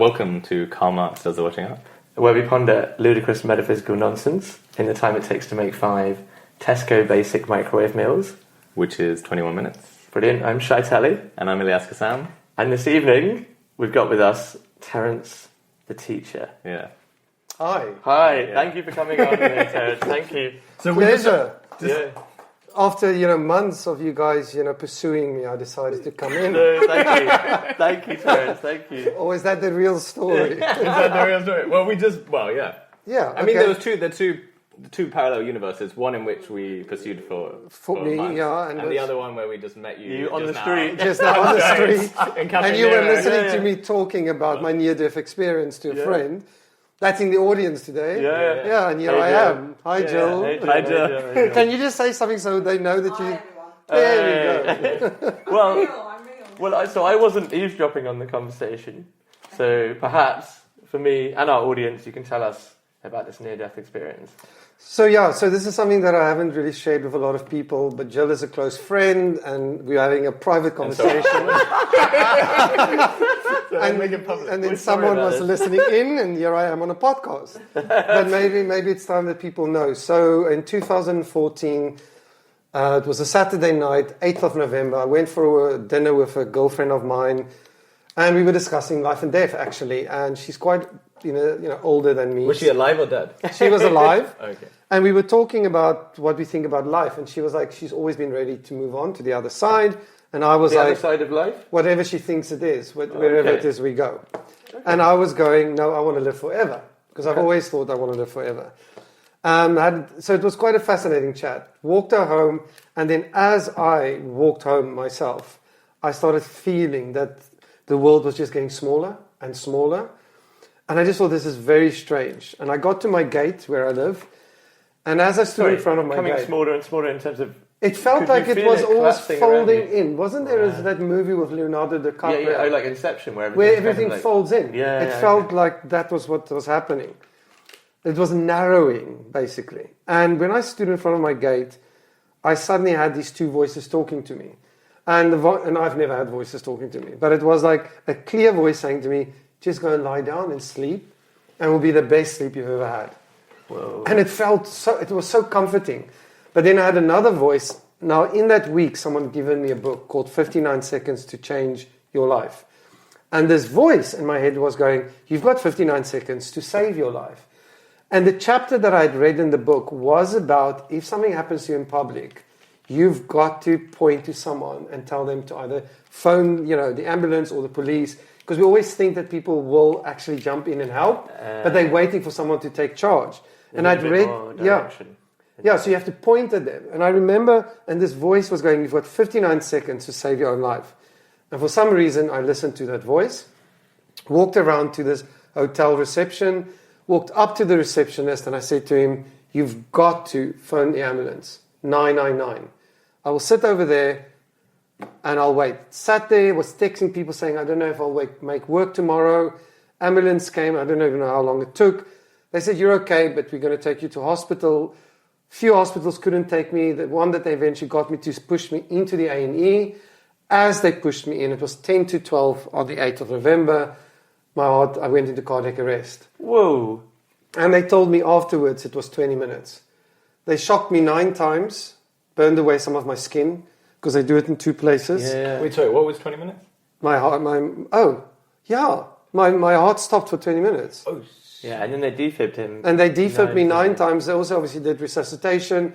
Welcome to Karl Marx Does the Washing Up, where we ponder ludicrous metaphysical nonsense in the time it takes to make 5 Tesco basic microwave meals. which is 21 minutes. Brilliant. I'm Shy Tally. And I'm Ilyas and Shy. And this evening, we've got with us Terrence The Teacher. Yeah. Hi. Hi. Yeah. Thank you for coming on today, Terrence. Thank you. So pleasure. Yeah. After months of you guys pursuing me, I decided to come in. No, thank you. Thank you, Terrence. Thank you. Or is that the real story? Is that the real story? Well, yeah. Yeah. I mean, there was two parallel universes. One in which we pursued for me, months, yeah, and the other one where we just met you on the just street. Just now on the street. And you were listening Yeah. to me talking about my near-death experience to a friend. That's in the audience today. Yeah. Yeah, and here Hey, I Jill. am. Hi, Jill. Hi, Jill. Can you just say something so they know that you... Hi, There we go. I'm real. So I wasn't eavesdropping on the conversation. So perhaps for me and our audience, you can tell us about this near-death experience. So this is something that I haven't really shared with a lot of people, but Jill is a close friend, and we're having a private conversation. And then someone was listening in, and here I am on a podcast. But maybe it's time that people know. So in 2014, it was a Saturday night, 8th of November. I went for a dinner with a girlfriend of mine, and we were discussing life and death, actually. And she's quite, older than me. Was she alive or dead? She was alive. Okay. And we were talking about what we think about life. And she was like, she's always been ready to move on to the other side. And I was The like, other side of life? whatever she thinks it is, wherever it is we go. Okay. And I was going, no, I want to live forever. Because I've always thought I want to live forever. So it was quite a fascinating chat. Walked her home. And then as I walked home myself, I started feeling that the world was just getting smaller and smaller. And I just thought, this is very strange. And I got to my gate where I live. And as I stood in front of my gate... Becoming smaller and smaller in terms of... It felt Could like you it feel was it always collapsing folding around you? in. Wasn't there that movie with Leonardo DiCaprio? Yeah, like Inception, where Everything folds in. It felt like that was what was happening. It was narrowing, basically. And when I stood in front of my gate, I suddenly had these two voices talking to me. And I've never had voices talking to me. But it was like a clear voice saying to me, just go and lie down and sleep, and it will be the best sleep you've ever had. Whoa. And it was so comforting. But then I had another voice. Now, in that week, someone had given me a book called 59 Seconds to Change Your Life. And this voice in my head was going, you've got 59 seconds to save your life. And the chapter that I had read in the book was about if something happens to you in public, you've got to point to someone and tell them to either phone, the ambulance or the police. Because we always think that people will actually jump in and help, but they're waiting for someone to take charge. And I'd read, so you have to point at them. And I remember, and this voice was going, you've got 59 seconds to save your own life. And for some reason, I listened to that voice, walked around to this hotel reception, walked up to the receptionist, and I said to him, you've got to phone the ambulance, 999. I will sit over there, and I'll wait. Sat there, was texting people saying, I don't know if I'll make work tomorrow. Ambulance came, I don't even know how long it took. They said, you're okay, but we're going to take you to hospital. Few hospitals couldn't take me. The one that they eventually got me to pushed me into the A&E. As they pushed me in, it was 10 to 12 on the 8th of November. I went into cardiac arrest. Whoa. And they told me afterwards it was 20 minutes. They shocked me 9 times, burned away some of my skin, because they do it in 2 places. Yeah. Wait, sorry, what was 20 minutes? My heart stopped for 20 minutes. Oh, Yeah, and then they defibbed him. And they defibbed me 9 times. They also obviously did resuscitation,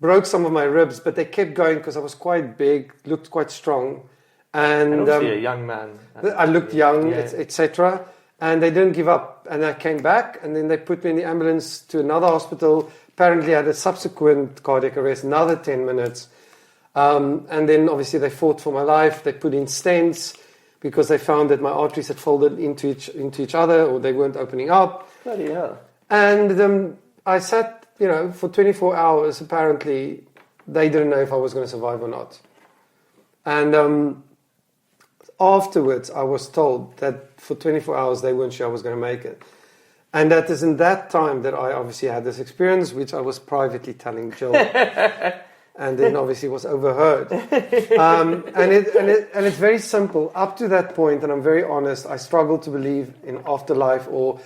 broke some of my ribs, but they kept going because I was quite big, looked quite strong. And obviously a young man. I looked young, etc. And they didn't give up. And I came back, and then they put me in the ambulance to another hospital. Apparently I had a subsequent cardiac arrest, another 10 minutes. And then obviously they fought for my life. They put in stents because they found that my arteries had folded into each other, or they weren't opening up. Bloody hell. And I sat, for 24 hours. Apparently, they didn't know if I was going to survive or not. And afterwards, I was told that for 24 hours, they weren't sure I was going to make it. And that is in that time that I obviously had this experience, which I was privately telling Jill. and then obviously was overheard. And it's very simple. Up to that point, and I'm very honest, I struggled to believe in afterlife or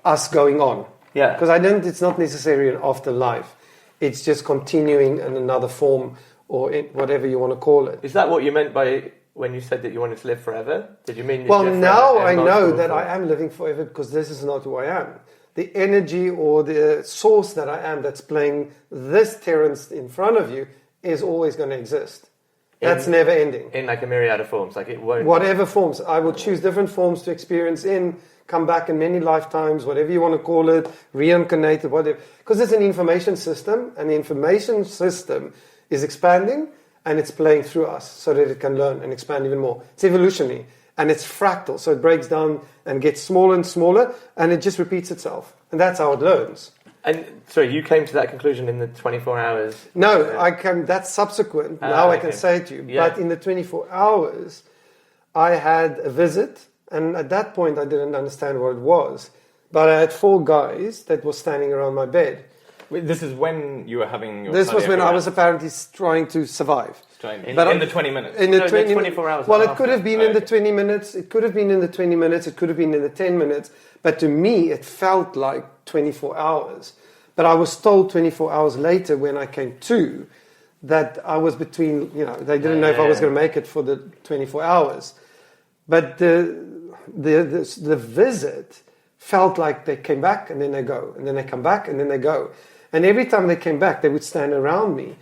us going on. Yeah. Because it's not necessarily an afterlife. It's just continuing in another form or whatever you want to call it. Is that what you meant by when you said that you wanted to live forever? Did you mean? Well, now I know that I am living forever because this is not who I am. The energy or the source that I am that's playing this Terrence in front of you is always going to exist. That's never ending. In like a myriad of forms, like it won't. Whatever forms. I will choose different forms to experience in, come back in many lifetimes, whatever you want to call it, reincarnated, whatever. Because it's an information system, and the information system is expanding and it's playing through us so that it can learn and expand even more. It's evolutionary. And it's fractal, so it breaks down and gets smaller and smaller, and it just repeats itself. And that's how it learns. And sorry, you came to that conclusion in the 24 hours? No, that's subsequent. Now I can say it to you. Yeah. But in the 24 hours, I had a visit, and at that point I didn't understand what it was. But I had 4 guys that were standing around my bed. Wait, this is when you were having your This was when I cardiac was apparently trying to survive. in the 20 minutes. In the No, 24 hours Well, it after. could have been in the 20 minutes. It could have been in the 20 minutes. It could have been in the 10 minutes. But to me, it felt like 24 hours. But I was told 24 hours later when I came to that I was between, they didn't know if I was going to make it for the 24 hours. But the visit felt like they came back and then they go. And then they come back and then they go. And every time they came back, they would stand around me.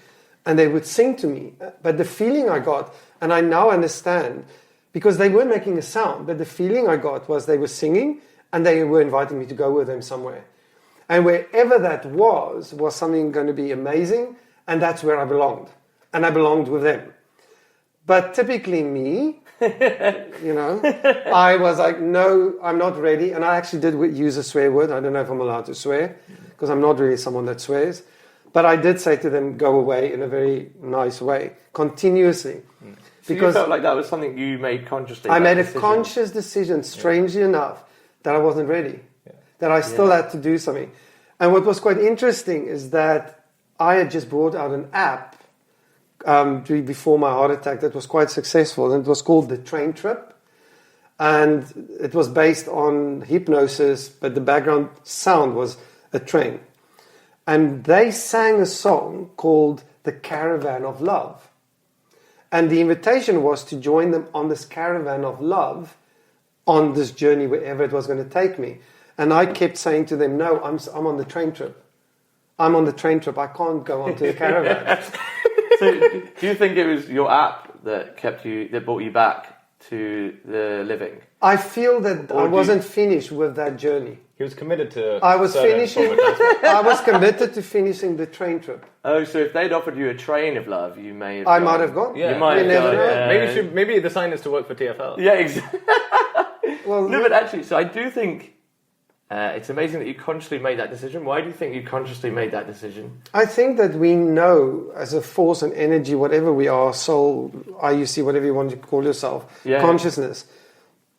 And they would sing to me. But the feeling I got, and I now understand, because they weren't making a sound, but the feeling I got was they were singing and they were inviting me to go with them somewhere. And wherever that was something going to be amazing, and that's where I belonged. And I belonged with them. But typically me, I was like, no, I'm not ready. And I actually did use a swear word. I don't know if I'm allowed to swear, because I'm not really someone that swears. But I did say to them, go away in a very nice way, continuously. So you felt like that was something you made consciously? I made a conscious decision, strangely enough, that I wasn't ready, that I still had to do something. And what was quite interesting is that I had just brought out an app before my heart attack that was quite successful, and it was called the Train Trip. And it was based on hypnosis, but the background sound was a train. And they sang a song called The Caravan of Love. And the invitation was to join them on this caravan of love on this journey, wherever it was going to take me. And I kept saying to them, no, I'm on the train trip. I'm on the train trip. I can't go onto the caravan. So do you think it was your app that brought you back to the living? I feel that I wasn't finished with that journey. He was committed to... I was committed to finishing the train trip. Oh, so if they'd offered you a train of love, you may have I gone. might have gone. Yeah. You might have never gone. know. Maybe the sign is to work for TFL. Yeah, exactly. Well, No, but actually, so I do think it's amazing that you consciously made that decision. Why do you think you consciously made that decision? I think that we know as a force and energy, whatever we are, soul, IUC, whatever you want to call yourself, consciousness,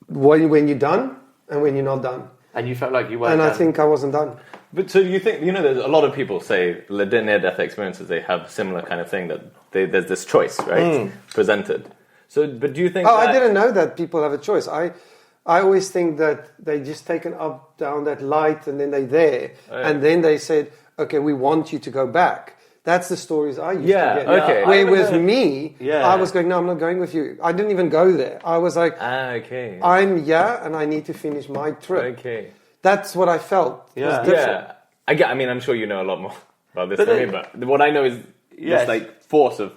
when you're done and when you're not done. And you felt like you weren't And done. I think I wasn't done. But so you think, there's a lot of people say near-death experiences, they have similar kind of thing that there's this choice, right, presented. So, but do you think I didn't know that people have a choice. I always think that they just taken up, down that light and then they're there. And then they said, okay, we want you to go back. That's the stories I used to get. Okay. Where with me, Yeah. I was going, no, I'm not going with you. I didn't even go there. I was like, okay. I'm and I need to finish my trip. Okay. That's what I felt. It was different. Yeah. I'm sure you know a lot more about this than me, but what I know is this force of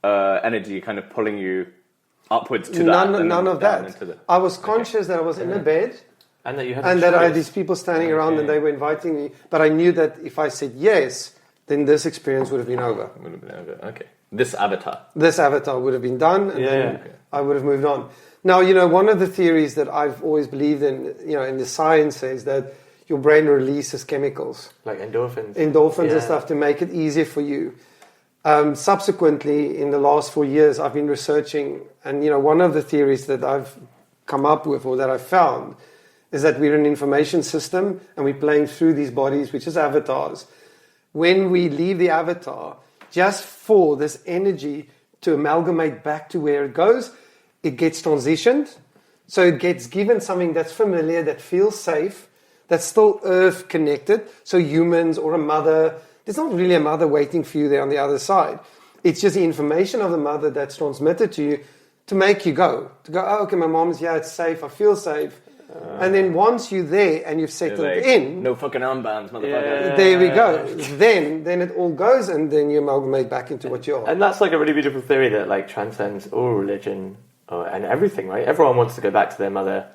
energy kind of pulling you upwards to None of that. I was conscious that I was in a bed and that you had and that I had these people standing around and they were inviting me. But I knew that if I said yes, then this experience would have been over. Okay. This avatar would have been done and then I would have moved on. Now, one of the theories that I've always believed in, in the science is that your brain releases chemicals. Like endorphins. And stuff to make it easier for you. Subsequently, in the last 4 years, I've been researching, and one of the theories that I've come up with or that I've found is that we're an information system and we're playing through these bodies, which is avatars. When we leave the avatar, just for this energy to amalgamate back to where it goes. It gets transitioned. So it gets given something that's familiar, that feels safe, that's still earth connected. So humans or a mother, there's not really a mother waiting for you there on the other side. It's just the information of the mother that's transmitted to you to make you go. To go, oh, okay, my mom's, yeah, it's safe, I feel safe. And then once you're there and you've settled in... No fucking armbands, motherfucker. There we go. Then it all goes and then you amalgamate back into what you are. And that's like a really beautiful theory that like transcends all religion and everything, right? Everyone wants to go back to their mother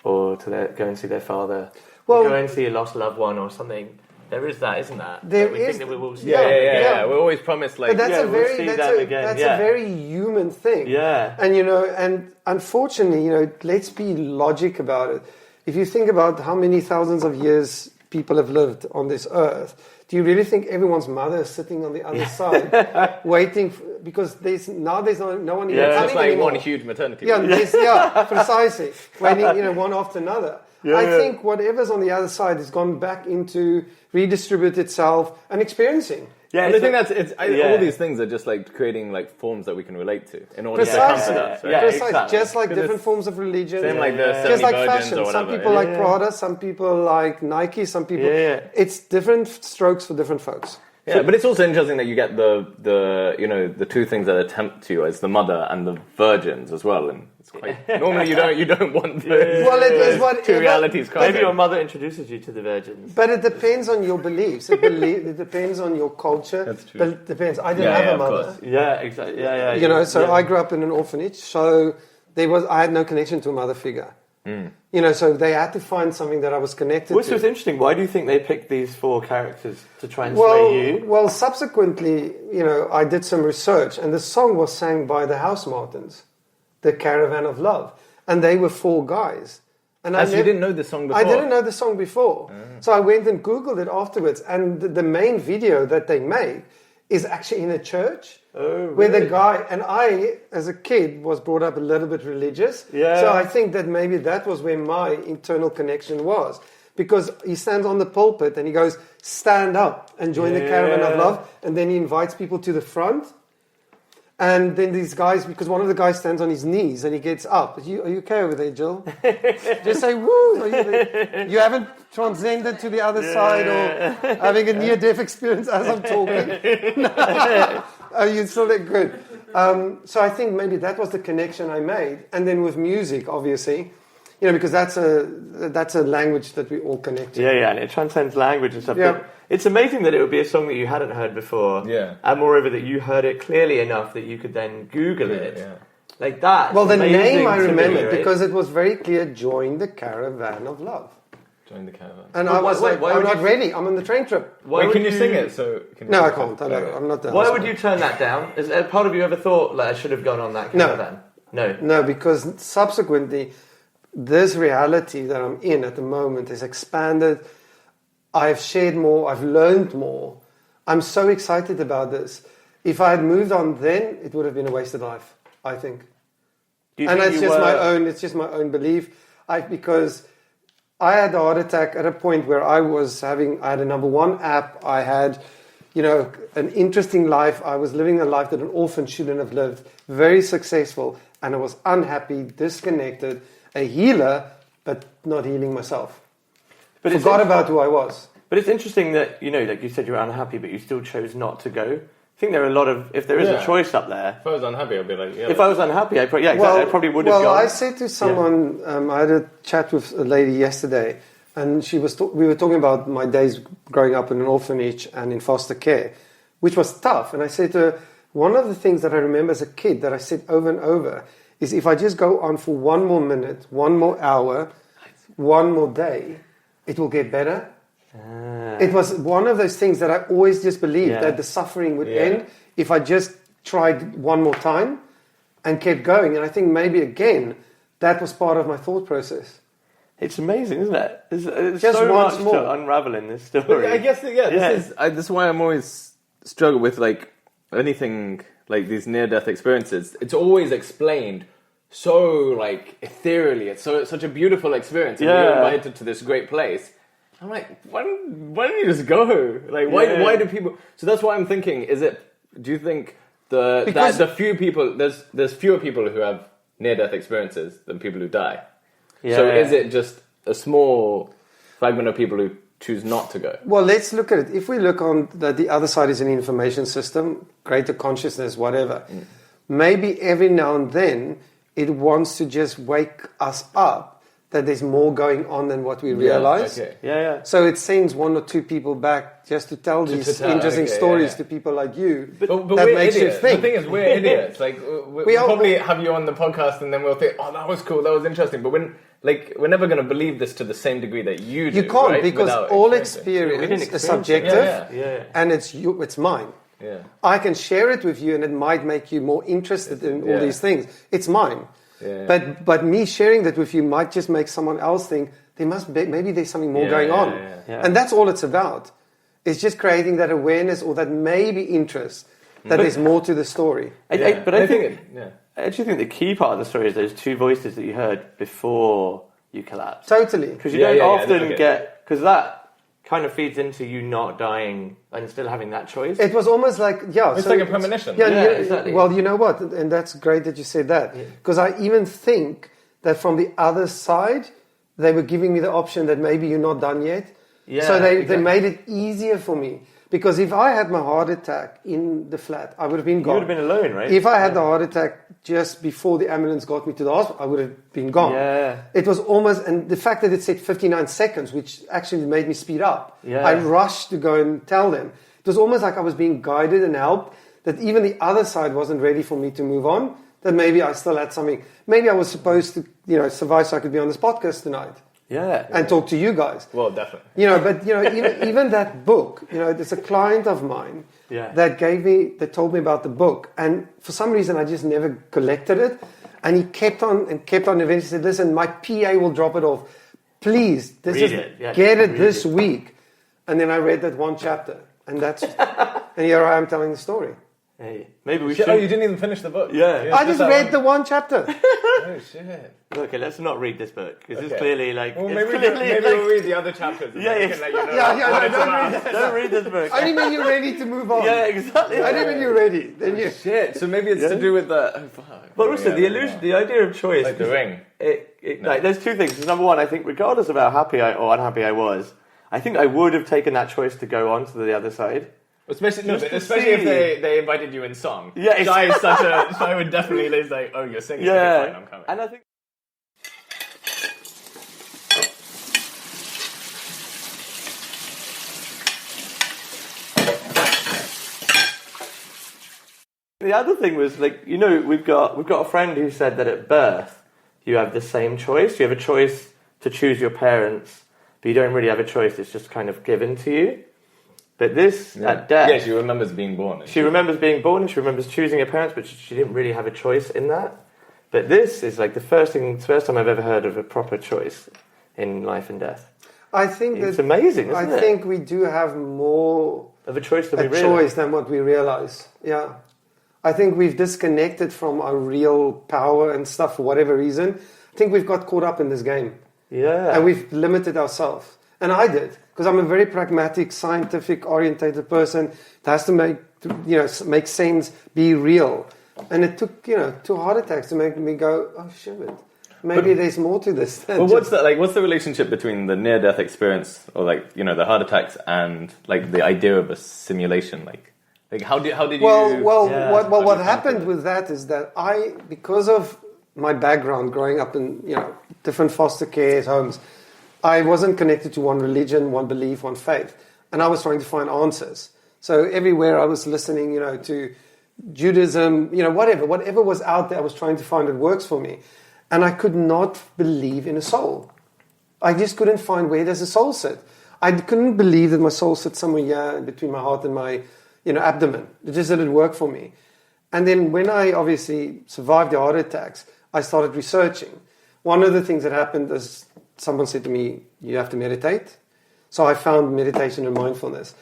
or to go and see their father. Well, go and see a lost loved one or something. There is that, isn't that? There that we is. Think that we will see yeah. We're always promised like. But that's a we'll see them again. That's a very human thing. Yeah. And and unfortunately, let's be logic about it. If you think about how many thousands of years people have lived on this earth, do you really think everyone's mother is sitting on the other side waiting? Because there's no one even it's coming just like anymore. one huge maternity. Precisely. Waiting, one after another. I think whatever's on the other side has gone back into redistribute itself and experiencing. Yeah, and I think all these things are just like creating like forms that we can relate to in order to comfort us. Right? Yeah, exactly. Just like different forms of religion. Same like the just like fashion. Some people like Prada, some people like Nike, some people. It's different strokes for different folks. Yeah, but it's also interesting that you get the two things that tempt you as the mother and the virgins as well, and it's quite normally you don't want those. Well, it is what two realities. Maybe your mother introduces you to the virgins, but it depends on your beliefs. It depends on your culture. That's true. But it depends. I didn't have a mother. Yeah, exactly. Yeah. I grew up in an orphanage, so I had no connection to a mother figure. So they had to find something that I was connected Which to. was interesting. Why do you think they picked these 4 characters to try and slay you? Well, subsequently, I did some research, and the song was sang by the House Martins, the Caravan of Love, and they were 4 guys. And you didn't know the song before? I didn't know the song before. So I went and Googled it afterwards, and the main video that they made is actually in a church. Oh, really? Where the guy, and I, as a kid, was brought up a little bit religious. Yeah. So I think that maybe that was where my internal connection was. Because he stands on the pulpit and he goes, stand up and join the Caravan of Love. And then he invites people to the front. And then these guys, because one of the guys stands on his knees and he gets up. Are you okay over there, Jill? Just say, woo! You haven't transcended to the other side or having a near-death experience as I'm talking. Oh, you still look good. So I think maybe that was the connection I made. And then with music, obviously, because that's a language that we all connect to. Yeah, and it transcends language and stuff. Yeah. But it's amazing that it would be a song that you hadn't heard before. Yeah. And moreover, that you heard it clearly enough that you could then Google it. Yeah. Like that. Well, the name I remember me, right? because it was very clear, join the Caravan of Love. Join the caravan. And I was I'm not ready. I'm on the train trip. Wait, can you sing it? No, I can't. I'm not there. Why would you turn that down? Has a part of you ever thought I should have gone on that caravan? No, because subsequently, this reality that I'm in at the moment is expanded. I've shared more. I've learned more. I'm so excited about this. If I had moved on then, it would have been a wasted life, I think. It's just my own belief. Because I had a heart attack at a point where I had a number 1 app. I had, an interesting life. I was living a life that an orphan shouldn't have lived. Very successful. And I was unhappy, disconnected, a healer, but not healing myself. But forgot about who I was. But it's interesting that, like you said, you were unhappy, but you still chose not to go. I think there are a lot of, if there is a choice up there. If I was unhappy, I'd be like, If I was unhappy, I probably would have gone. Well, I said to someone, I had a chat with a lady yesterday, and we were talking about my days growing up in an orphanage and in foster care, which was tough. And I said to her, one of the things that I remember as a kid that I said over and over is if I just go on for 1 more minute, 1 more hour, 1 more day, it will get better. It was one of those things that I always just believed that the suffering would end if I just tried 1 more time and kept going. And I think maybe again, that was part of my thought process. It's amazing, isn't it? It's just so much more to unravel in this story. I guess, this is why I'm always struggle with like anything like these near-death experiences. It's always explained so like ethereally. It's such a beautiful experience. And you're invited to this great place. I'm like, why don't you just go? Like, why do people? So that's why I'm thinking: is it do you think the few people there's fewer people who have near-death experiences than people who die? Yeah, so is it just a small fragment of people who choose not to go? Well, let's look at it. If we look on the other side is an information system, greater consciousness, whatever. Maybe every now and then it wants to just wake us up that there's more going on than what we realize. Okay. Yeah. So it sends one or two people back just to tell these interesting stories to people like you. But that we're makes idiots. you think. The thing is, we're idiots. Like we'll probably have you on the podcast, and then we'll think, "Oh, that was cool, that was interesting." But we're never going to believe this to the same degree that you do. You can't, right? because Without all experiencing experience is subjective, Yeah. and it's mine. Yeah. I can share it with you, and it might make you more interested in all these things. It's mine. Yeah. But me sharing that with you might just make someone else think maybe there's something more going on. Yeah. And that's all it's about. It's just creating that awareness or that maybe interest that there's more to the story. I actually think the key part of the story is those two voices that you heard before you collapsed. Totally. Because you don't often get... Because that kind of feeds into you not dying and still having that choice. It was almost like, it's like a premonition. Exactly. Well, you know what? And that's great that you said that. Because I even think that from the other side, they were giving me the option that maybe you're not done yet. Yeah, so they made it easier for me. Because if I had my heart attack in the flat, I would have been gone. You would have been alone, right? If I had the heart attack just before the ambulance got me to the hospital, I would have been gone. Yeah. It was almost, and the fact that it said 59 seconds, which actually made me speed up. Yeah. I rushed to go and tell them. It was almost like I was being guided and helped, that even the other side wasn't ready for me to move on, that maybe I still had something. Maybe I was supposed to, survive so I could be on this podcast tonight. Yeah. And talk to you guys. Well, definitely. But even that book, there's a client of mine that told me about the book, and for some reason I just never collected it, and he kept on, and eventually said, "Listen, my PA will drop it off. Please, get it this week." And then I read that one chapter, and here I am telling the story. Hey, maybe we should. Oh, you didn't even finish the book. Yeah. I just read the one chapter. Oh shit. Okay, let's not read this book because it's clearly like. Well, maybe we'll read the other chapters. Yeah. Don't read this book. Only when you're ready to move on. Yeah, exactly. Only when you're ready. Then you. Shit. So maybe it's to do with the. Oh, fuck. But also the illusion, the idea of choice, like the ring. Like, there's two things. Number one, I think regardless of how happy or unhappy I was, I think I would have taken that choice to go on to the other side. Especially if they invited you in song. Yeah, exactly. Shy would definitely like, oh, you're singing. Yeah, okay, fine, I'm coming. And I think the other thing was we've got a friend who said that at birth you have the same choice. You have a choice to choose your parents, but you don't really have a choice. It's just kind of given to you. But this, at death... Yeah, she remembers being born. She remembers being born and she remembers choosing her parents, but she didn't really have a choice in that. But this is like the first time I've ever heard of a proper choice in life and death. I think it's amazing, isn't it? I think we do have more of a choice than what we realize. Yeah. I think we've disconnected from our real power and stuff for whatever reason. I think we've got caught up in this game. Yeah. And we've limited ourselves. And I did, because I'm a very pragmatic, scientific-orientated person. It has to make sense, be real. And it took, 2 heart attacks to make me go, oh, shit, maybe there's more to this. But what's the relationship between the near-death experience, or the heart attacks, and the idea of a simulation? How did you? What happened with that is that because of my background growing up in different foster care homes, I wasn't connected to one religion, one belief, one faith, and I was trying to find answers. So everywhere I was listening, to Judaism, whatever was out there, I was trying to find what works for me, and I could not believe in a soul. I just couldn't find where does a soul sit. I couldn't believe that my soul sits somewhere here between my heart and my abdomen. It just didn't work for me. And then when I obviously survived the heart attacks, I started researching. One of the things that happened is someone said to me, you have to meditate. So I found meditation and mindfulness.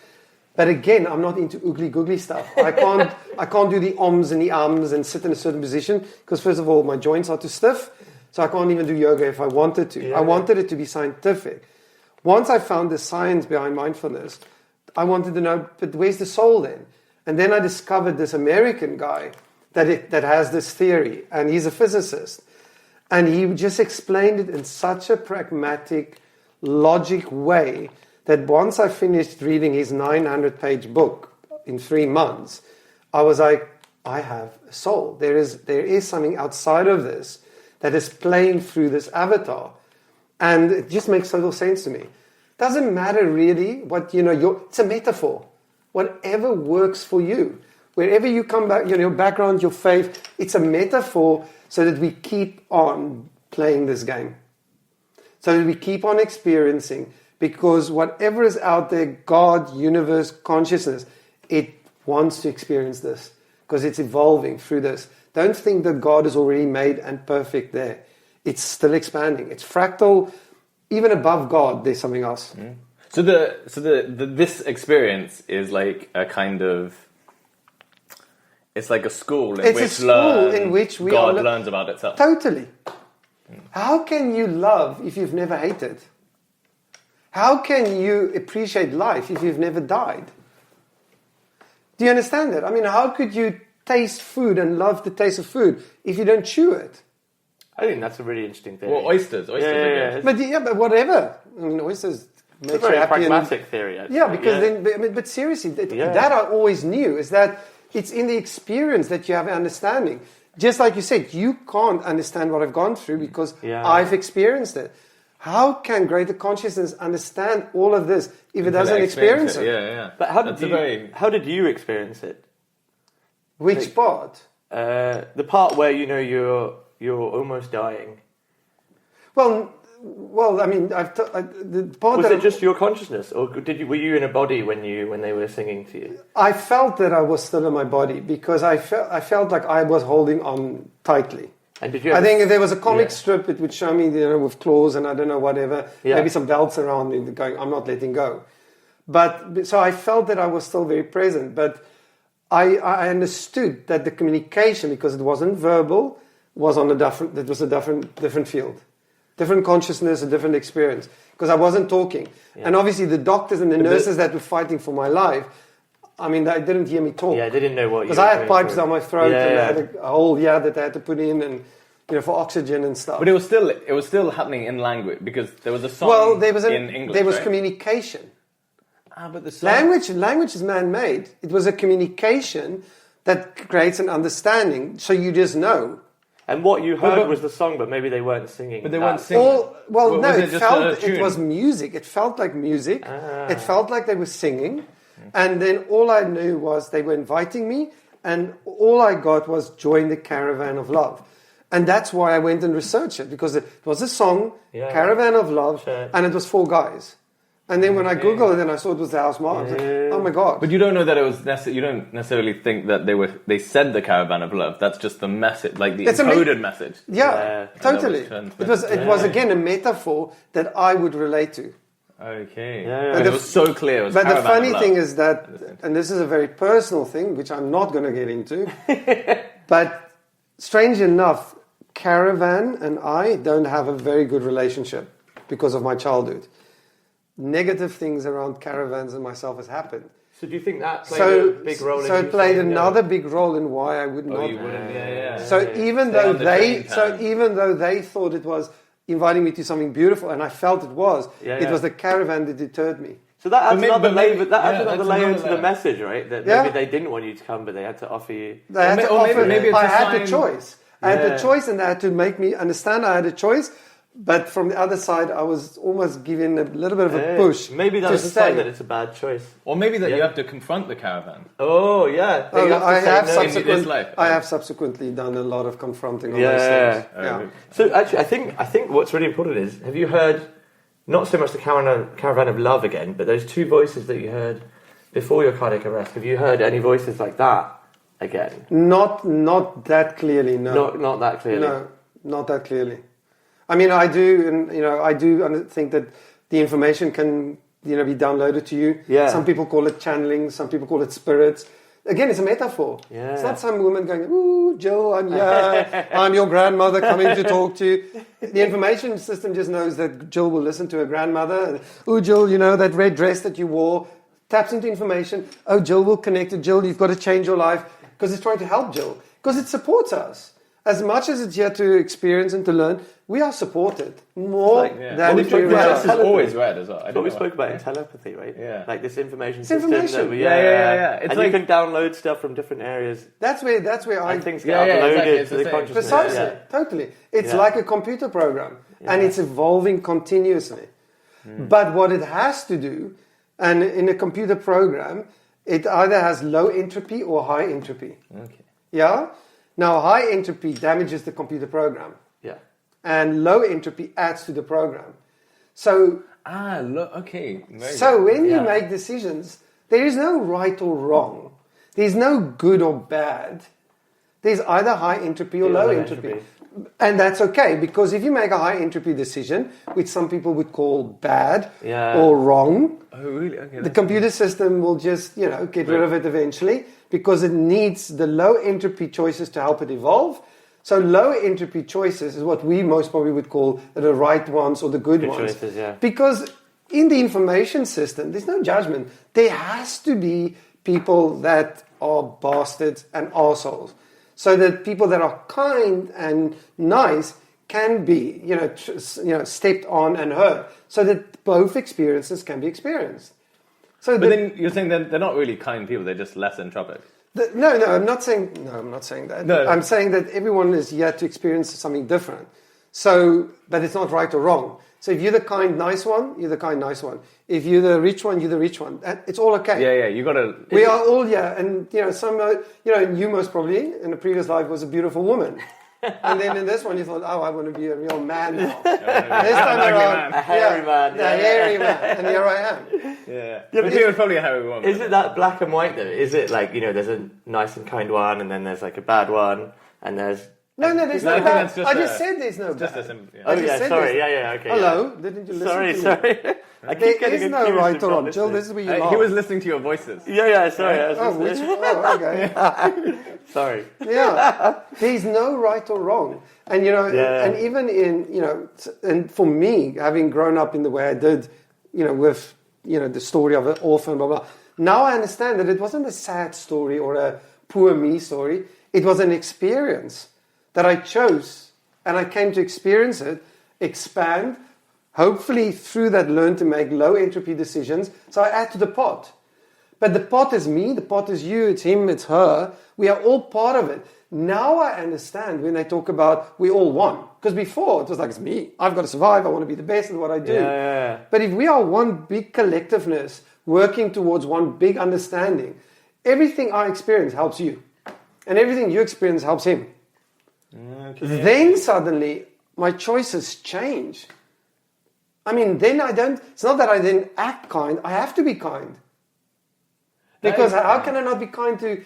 But again, I'm not into oogly-googly stuff. I can't do the oms and the ums and sit in a certain position because, first of all, my joints are too stiff. So I can't even do yoga if I wanted to. Yeah. I wanted it to be scientific. Once I found the science behind mindfulness, I wanted to know, but where's the soul then? And then I discovered this American guy that has this theory, and he's a physicist. And he just explained it in such a pragmatic, logic way that once I finished reading his 900-page book in 3 months, I was like, I have a soul. There is something outside of this that is playing through this avatar. And it just makes total sense to me. Doesn't matter really what, it's a metaphor. Whatever works for you. Wherever you come back, your background, your faith, it's a metaphor so that we keep on playing this game. So that we keep on experiencing. Because whatever is out there, God, universe, consciousness, it wants to experience this. Because it's evolving through this. Don't think that God is already made and perfect there. It's still expanding. It's fractal. Even above God, there's something else. Mm. So this experience is like a kind of, it's like a school in which God learns about itself. Totally. How can you love if you've never hated? How can you appreciate life if you've never died? Do you understand that? I mean, how could you taste food and love the taste of food if you don't chew it? I think that's a really interesting theory. Well, oysters. Yeah. But whatever. I mean, oysters make you happy. It's a very pragmatic theory. Actually. Yeah, because but seriously, that I always knew is that it's in the experience that you have an understanding. Just like you said, you can't understand what I've gone through because I've experienced it. How can greater consciousness understand all of this if it doesn't experience it? Yeah. But how did you experience it? Which part? The part where you're almost dying. Well, I mean, the part was it just your consciousness, or were you in a body when they were singing to you? I felt that I was still in my body because I felt like I was holding on tightly. And did you? I think if there was a comic strip, it would show me, with claws and I don't know whatever, maybe some belts around me, going, I'm not letting go. But so I felt that I was still very present, but I understood that the communication, because it wasn't verbal, was on a different field. Different consciousness, a different experience. Because I wasn't talking. Yeah. And obviously the doctors and the nurses that were fighting for my life, I mean, they didn't hear me talk. Yeah, they didn't know what you were because I had pipes down my throat and I had a hole that they had to put in and for oxygen and stuff. But it was still happening in language because there was a song in English. There was communication. But the song... language is man-made. It was a communication that creates an understanding, so you just know. And what you heard was the song, but maybe they weren't singing. But they weren't singing. It was music. It felt like music. It felt like they were singing. And then all I knew was they were inviting me, and all I got was join the caravan of love. And that's why I went and researched it, because it was a song, Caravan of Love, and it was 4 guys. And then when I Googled it, and I saw it was the House Mom, I was like, oh my God. But you don't know that it was you don't necessarily think that they said the Caravan of Love. That's just the message, like the encoded message. Yeah, totally. It was again a metaphor that I would relate to. Okay. But it was so clear. It was but the funny love. thing is that, and this is a very personal thing, which I'm not going to get into, but strange enough, Caravan and I don't have a very good relationship because of my childhood. Negative things around caravans and myself has happened. So do you think that played a big role? So it played another big role in why I would not. You wouldn't, So even though they thought it was inviting me to something beautiful, and I felt it was the caravan that deterred me. So that adds another layer into the message, right? That maybe they didn't want you to come, but they had to offer you. They had to offer. Maybe I had the choice. I had the choice, and they had to make me understand I had a choice. But from the other side, I was almost given a little bit of a push. Maybe that was a sign that it's a bad choice. Or maybe that you have to confront the caravan. Oh, yeah. I have subsequently done a lot of confronting on those things. So actually, I think what's really important is, have you heard, not so much the caravan of love again, but those 2 voices that you heard before your cardiac arrest, have you heard any voices like that again? Not that clearly, no. Not that clearly? No, not that clearly. I mean, I do, and I do think that the information can, be downloaded to you. Yeah. Some people call it channeling. Some people call it spirits. Again, it's a metaphor. Yeah. It's not some woman going, "Ooh, Jill, I'm your grandmother coming to talk to you." The information system just knows that Jill will listen to her grandmother. "Ooh, Jill, that red dress that you wore, taps into information. Oh, Jill will connect to Jill. You've got to change your life because it's trying to help Jill. Because it supports us. As much as it's here to experience and to learn, we are supported more than if we This is always read as well. What we spoke about in telepathy, right? Yeah. Like this information It's system. information. Yeah. It's and like, you can download stuff from different areas. That's where I And things get uploaded exactly. to the consciousness. precisely, totally. It's like a computer program, and it's evolving continuously. But what it has to do, and in a computer program, it either has low entropy or high entropy. Okay. Yeah? Now, high entropy damages the computer program, Yeah. and low entropy adds to the program. So, okay. when you make decisions, there is no right or wrong. There's no good or bad. There's either high entropy or low entropy. And that's okay, because if you make a high entropy decision, which some people would call bad or wrong, Okay. the computer system will just, get rid of it eventually, because it needs the low entropy choices to help it evolve. So low entropy choices is what we most probably would call the right ones or the good ones. Choices, yeah. Because in the information system, there's no judgment. There has to be people that are bastards and arseholes. So that people that are kind and nice can be, stepped on and heard. So that both experiences can be experienced. So but then you're saying that they're not really kind people; they're just less entropic. No, I'm not saying that. No. I'm saying that everyone is here to experience something different. So, but it's not right or wrong. So if you're the kind, nice one, you're the kind, nice one. If you're the rich one, you're the rich one. It's all okay. Yeah. You got to. We are all here, and you most probably in a previous life was a beautiful woman. And then in this one, you thought, oh, I want to be a real man now. This time around, a hairy man. A hairy man. And here I am. Yeah. But he was probably a hairy woman. Is it that black and white though? Is it like, there's a nice and kind one, and then there's like a bad one, and there's... No, there's no I think bad. that's just I just said there's no bad. Oh yeah, sorry. Okay. Hello, didn't you listen to me? Sorry. I keep There getting is no accused right of or not wrong. Jill, listening. this is where you laugh. He was listening to your voices. Sorry. Okay. Sorry. Yeah, there's no right or wrong, and and even in and for me, having grown up in the way I did, with the story of an orphan, blah blah. Now I understand that it wasn't a sad story or a poor me story. It was an experience that I chose, and I came to experience it, expand. Hopefully, through that, learn to make low entropy decisions. So I add to the pot. But the pot is me, the pot is you, it's him, it's her. We are all part of it. Now I understand when they talk about we all one. Because before it was like, it's me. I've got to survive. I want to be the best at what I do. Yeah. But if we are one big collectiveness working towards one big understanding, everything I experience helps you. And everything you experience helps him. Okay. Then suddenly my choices change. I mean, then it's not that I then act kind. I have to be kind. Because how can I not be kind to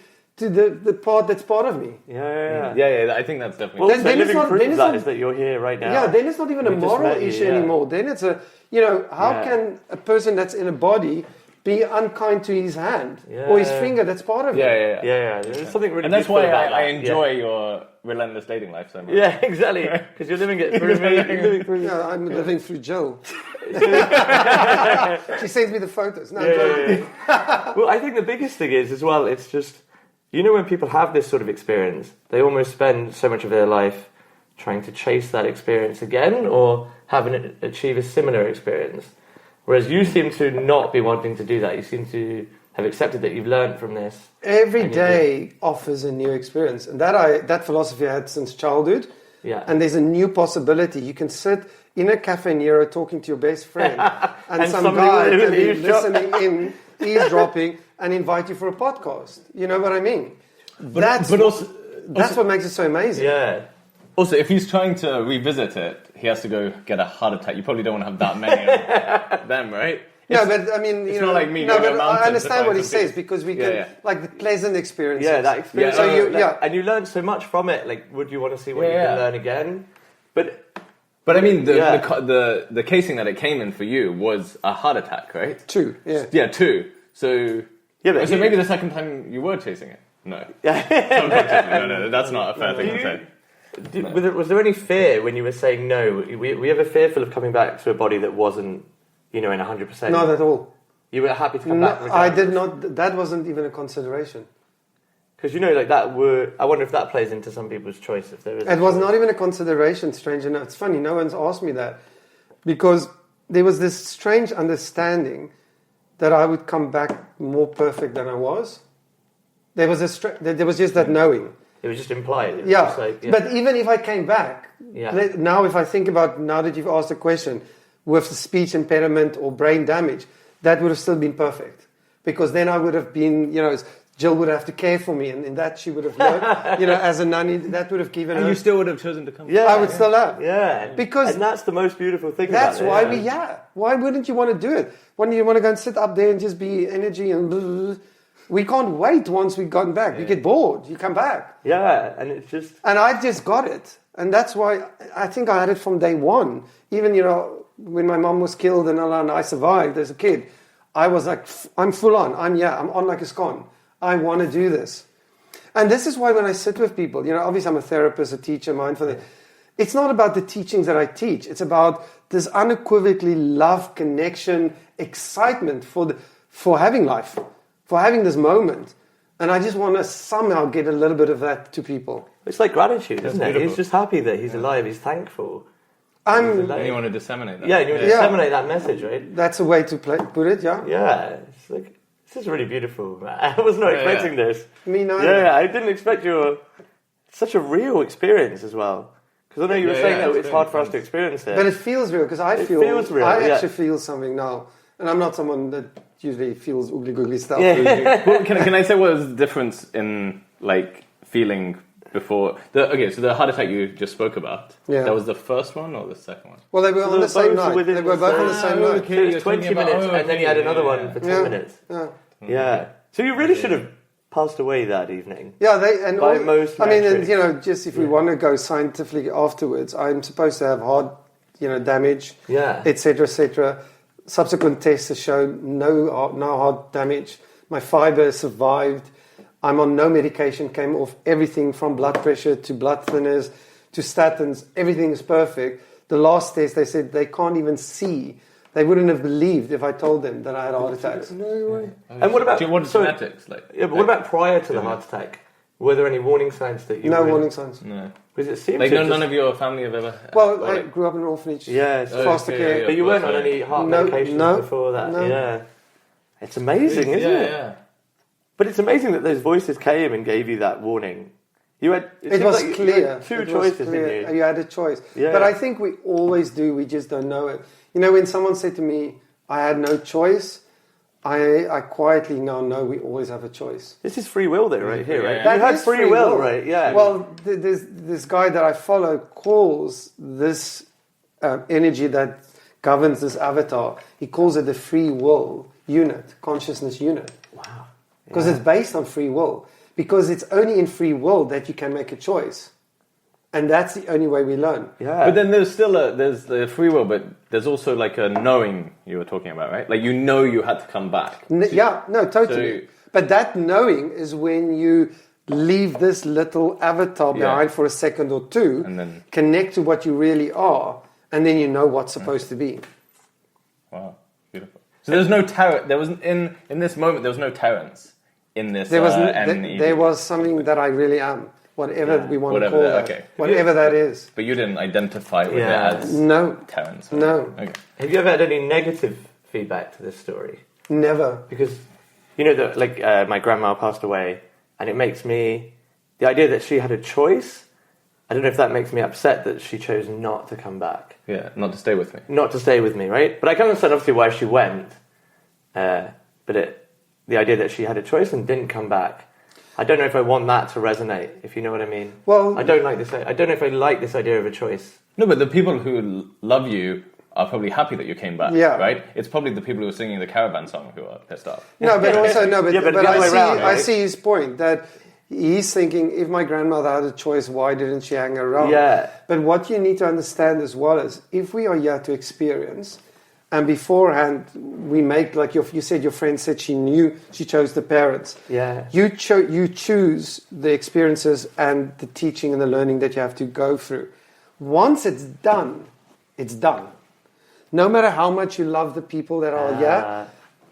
the part that's part of me? Yeah. I think that's definitely. Well, Then then it's living not- proof then of it's that not- is that you're here right now. Yeah, then it's not even a We just moral met you, issue yeah. anymore. Then it's how can a person that's in a body be unkind to his hand or his finger that's part of him? Yeah. There's something really And that's beautiful why about I that. enjoy your relentless dating life so much. Yeah, exactly. Because you're living it through me. You're living through me. Yeah, I'm living through Jill. She sends me the photos. No, Well, I think the biggest thing is as well, it's just, when people have this sort of experience, they almost spend so much of their life trying to chase that experience again or achieve a similar experience. Whereas you seem to not be wanting to do that. You seem to have accepted that you've learned from this. Every day offers a new experience. And that philosophy I had since childhood. Yeah. And there's a new possibility. You can sit in a Cafe Nero talking to your best friend and some guy can be listening in, eavesdropping, and invite you for a podcast. You know what I mean? That's what makes it so amazing. Yeah. Also, if he's trying to revisit it, he has to go get a heart attack. You probably don't want to have that many of them, right? No, but I mean, it's not like me No, going but to a mountain I understand to what he find says because we can, like the pleasant experiences. Yeah, that experience. So and you learn so much from it. Like, would you want to see what you can learn again? But I mean, the casing that it came in for you was a heart attack, right? 2, yeah. Yeah, 2. So but maybe the second time you were chasing it. No. Yeah. No, that's not a fair thing to say. Was there any fear when you were saying no? We ever fearful of coming back to a body that wasn't, in 100%? Not at all. You were happy to come back regardless. I did not. That wasn't even a consideration. Because you know, like that were. I wonder if that plays into some people's choice. If there is. It was not even a consideration. Strange enough, it's funny. No one's asked me that because there was this strange understanding that I would come back more perfect than I was. There was there was just that knowing. It was just implied. It was Yeah. just like, But even if I came back, Yeah. now if I think about, now that you've asked the question, with the speech impairment or brain damage, that would have still been perfect. Because then I would have been, Jill would have to care for me, and in that she would have learned, as a nanny, that would have given And her... you still would have chosen to come. Yeah. I would still have. Yeah. Because and that's the most beautiful thing that's about it. why why wouldn't you want to do it? Why do you want to go and sit up there and just be energy and blah, blah, blah. We can't wait once we've gotten back. You get bored, you come back. Yeah, and it's just... And I just got it. And that's why I think I had it from day one. Even, when my mom was killed and I survived as a kid, I was like, I'm full on. I'm on like a scone. I want to do this. And this is why when I sit with people, obviously I'm a therapist, a teacher, mindfulness. It's not about the teachings that I teach. It's about this unequivocally love, connection, excitement for having life, for having this moment. And I just want to somehow get a little bit of that to people. It's like gratitude, isn't it? beautiful. He's just happy that he's alive. He's thankful. And you want to disseminate that. Yeah, you want to disseminate that message, right? That's a way to put it, yeah? Yeah. It's like, this is really beautiful. I was not expecting this. Me neither. Yeah, I didn't expect such a real experience as well. Because I know you were saying that it's hard for us to experience it. But it feels real, because I feels real, actually feel something now. And I'm not someone that usually feels oogly googly stuff. Yeah. Well, can I say what was the difference in feeling before the heart attack you just spoke about? Yeah. That was the first one or the second one? Well, they were on the same night. within They were both on the same night. okay. So it you're was 20 talking about- minutes, and then you had another one for 10 Yeah. minutes. Yeah. Yeah. So you really should have passed away that evening. Yeah, By most I mean, metrics. just if we want to go scientifically afterwards, I'm supposed to have heart, damage, Yeah. etc., etc. Subsequent tests have shown no heart damage. My fiber survived. I'm on no medication. Came off everything from blood pressure to blood thinners to statins. Everything is perfect. The last test, they said they can't even see. They wouldn't have believed if I told them that I had heart attacks. No way. And what about... Do you want genetics? Yeah, but what about prior to the heart attack? Were there any warning signs that you... No warning signs. No. Because it seems... None of your family have ever... Well, I grew up in an orphanage. Yeah. Foster care. yeah. But you weren't on any heart medications before that. No. Yeah. It's amazing, isn't it? Yeah. But it's amazing that those voices came and gave you that warning. You had... It was like clear. You had two choices, didn't you? You had a choice. Yeah. But I think we always do. We just don't know it. When someone said to me, I had no choice, I quietly now know we always have a choice. This is free will, though, right here, right? Yeah. You That had is free will, right? Yeah. Well, there's this guy that I follow calls this energy that governs this avatar, he calls it the free will unit, consciousness unit. Wow. Because it's based on free will. Because it's only in free will that you can make a choice. And that's the only way we learn. Yeah. But then there's still there's the free will, but there's also like a knowing you were talking about, right? Like you had to come back. Totally. So- but that knowing is when you leave this little avatar behind for a second or two, And then- connect to what you really are, and then you know what's supposed to be. Wow, beautiful. So there's no Terrence. There wasn't in this moment. There was no Terrence in this. There was NED. there was something that I really am, whatever we want to Whatever call that- that, okay. whatever that is. But you didn't identify with Yeah. it as No, Terrence. no, Okay. Have you ever had any negative feedback to this story? never. Because, that my grandma passed away, and it makes me... The idea that she had a choice, I don't know if that makes me upset that she chose not to come back. Yeah, not to stay with me. Not to stay with me, right? But I can understand, obviously, why she went. But the idea that she had a choice and didn't come back, I don't know if I want that to resonate, if you know what I mean. Well, I don't like this. I don't know if I like this idea of a choice. No, but the people who love you are probably happy that you came back. Yeah. Right. It's probably the people who are singing the Caravan song who are pissed off. No, but also no, but, Yeah, but but the other I way see around, I right? see his point that he's thinking if my grandmother had a choice, why didn't she hang around? Yeah. But what you need to understand as well is if we are here to experience, and beforehand we make like you said, your friend said she chose the parents. Yeah. You choose the experiences and the teaching and the learning that you have to go through. Once it's done, it's done. No matter how much you love the people that are here,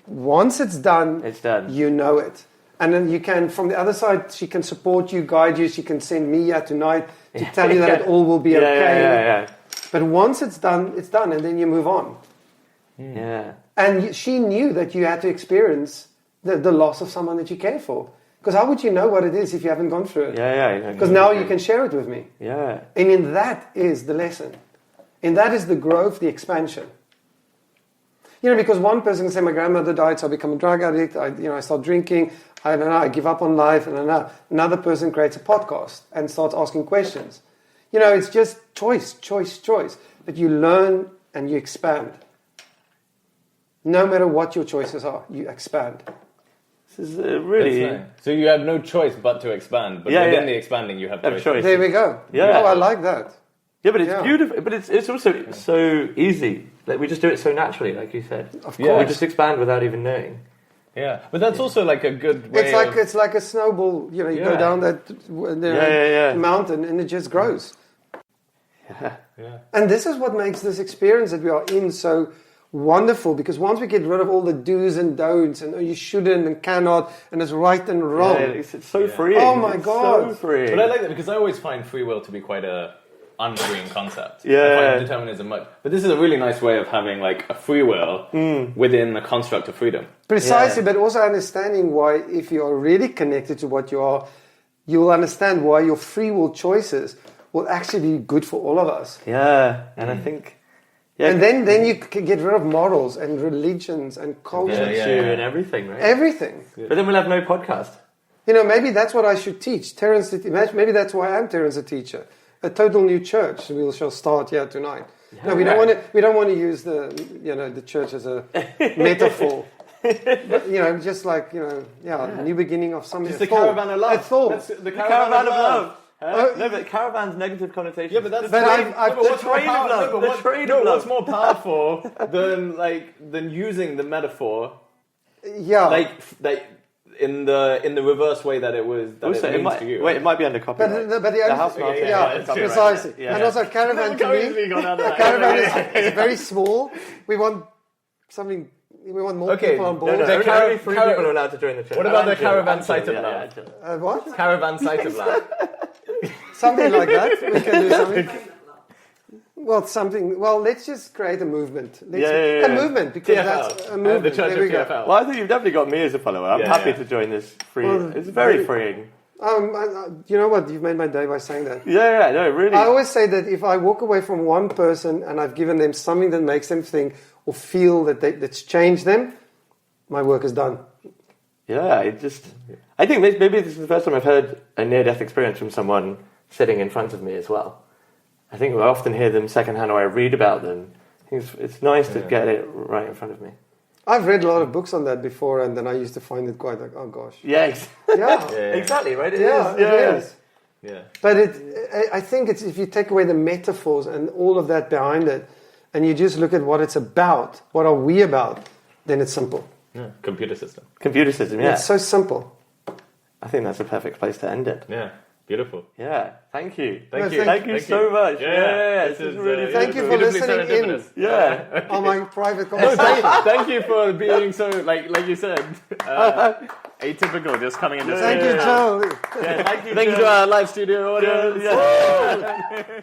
once it's done, It's done. you know it. And then you can, from the other side, she can support you, guide you. She can send me here tonight to tell you that it all will be okay. Yeah. But once it's done, and then you move on. Yeah. And she knew that you had to experience the loss of someone that you care for. Because how would you know what it is if you haven't gone through it? Yeah. Because now you can share it with me. Yeah. And in that is the lesson. And that is the growth, the expansion. Because one person can say, my grandmother died, so I become a drug addict, I start drinking, I don't know, I give up on life, and another person creates a podcast and starts asking questions. It's just choice. But you learn and you expand. No matter what your choices are, you expand. This is really... Nice. So you have no choice but to expand, but within the expanding you have choice. There we go. Yeah. Oh, I like that. Yeah, but it's beautiful. But it's also so easy. Like we just do it so naturally, like you said. Of course. We just expand without even knowing. Yeah, but that's also like a good way It's like a snowball. You go down that mountain and it just grows. Yeah. And this is what makes this experience that we are in so wonderful, because once we get rid of all the do's and don'ts and you shouldn't and cannot and it's right and wrong. It's so freeing. Oh my God. So freeing. But I like that because I always find free will to be quite a unfreeing concept. Yeah. I find determinism much. But this is a really nice way of having like a free will within the construct of freedom. Precisely, but also understanding why, if you are really connected to what you are, you'll understand why your free will choices will actually be good for all of us. Yeah, and I think... Yeah, and then you can get rid of morals and religions and culture. and everything, right? Everything. But then we'll have no podcast. Maybe that's what I should teach. Maybe that's why I'm Terrence the Teacher. A total new church. We shall start here tonight. Yeah, no, we don't want to. We don't want to use the church as a metaphor. But, just like new beginning of something. Just the caravan of love. That's the caravan of love. No, but caravan's negative connotation. Yeah, but that's the train of love. What's more powerful than using the metaphor? Yeah, like in the reverse way that it was. It means to you. Wait, it might be under copyright. But the house market. Precisely. Right. Yeah. And also caravan to me. Caravan is very small. We want something. We want more people on board. No, only three people are allowed to join the church. What about the caravan site of love? What? Caravan site of love. Something like that. We can do something. Well, let's just create a movement. A movement, because TFL. that's a movement. The church there we of go. TFL. Well, I think you've definitely got me as a follower. I'm happy to join this free. It's very freeing. You know what? You've made my day by saying that. Yeah, no, really. I always say that if I walk away from one person and I've given them something that makes them think or feel that's changed them, my work is done. Yeah, I think maybe this is the first time I've heard a near-death experience from someone sitting in front of me as well. I think I often hear them secondhand or I read about them. I think it's nice to get it right in front of me. I've read a lot of books on that before, and then I used to find it quite like, oh gosh. Yeah, Yeah. exactly, right? It is. Yeah. But I think it's if you take away the metaphors and all of that behind it, and you just look at what it's about, what are we about, then it's simple. Yeah. Computer system, yeah. It's so simple. I think that's a perfect place to end it. Yeah. Beautiful. Yeah, thank you. Thank you so much. Yeah, this is really thank you for listening in. Yeah. On my private No, conversation. thank you for being so, like you said, atypical, just coming in. Thank you, Joe. Yeah, thank you to our live studio audience. Yeah.